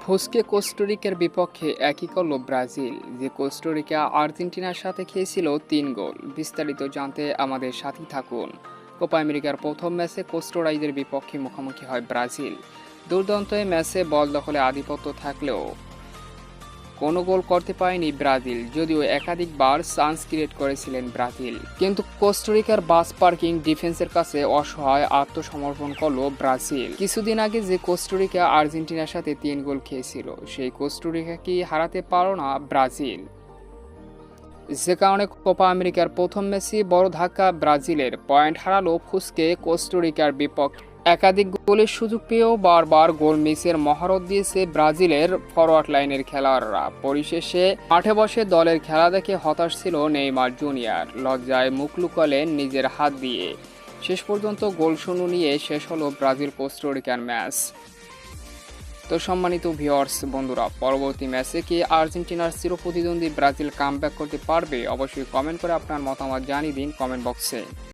ফসকে কোস্টারিকার বিপক্ষে একই করল ব্রাজিল, যে কোস্টারিকা আর্জেন্টিনার সাথে খেয়েছিল 3 গোল। বিস্তারিত জানতে আমাদের সাথেই থাকুন। কোপা আমেরিকার প্রথম ম্যাচে কোস্টারিকার বিপক্ষে মুখোমুখি হয় ব্রাজিল। দুর্দান্ত এই ম্যাচে বল দখলে আধিপত্য থাকলেও কোনো গোল করতে পারেনি ব্রাজিল, যদিও একাধিকবার চান্স ক্রিয়েট করেছিলেন ব্রাজিল। কিন্তু কোস্টারিকার বাস পার্কিং ডিফেন্সের কাছে অসহায় আত্মসমর্পণ করলো ব্রাজিল। কিছুদিন আগে যে কোস্টারিকা আর্জেন্টিনার সাথে 3 গোল খেয়েছিল, সেই কোস্টারিকাকে হারাতে পারল না ব্রাজিল, যে কারণে কোপা আমেরিকার প্রথম ম্যাচে বড় ধাক্কা ব্রাজিলের। পয়েন্ট হারালো ফুসকে কোস্টারিকার বিপক্ষে। একাধিক গোলের সুযোগ পেয়েও বারবার গোল মিসের মহরত দিয়েছে ব্রাজিলের ফরওয়ার্ড লাইনের খেলোয়াড়রা। পরিশেষে মাঠে বসে দলের খেলা দেখে হতাশ ছিল নেইমার জুনিয়র। লজ্জায় মুখ লুকালেন নিজের হাত দিয়ে। শেষ পর্যন্ত গোল শূন্য নিয়ে শেষ হলো ব্রাজিল কোস্টারিকার ম্যাচ। তো সম্মানিত ভিউয়ার্স বন্ধুরা, পরবর্তী ম্যাচে কি আর্জেন্টিনার চিরপ্রতিদ্বন্দ্বী ব্রাজিল কামব্যাক করতে পারবে? অবশ্যই কমেন্ট করে আপনার মতামত জানিয়ে দিন কমেন্ট বক্সে।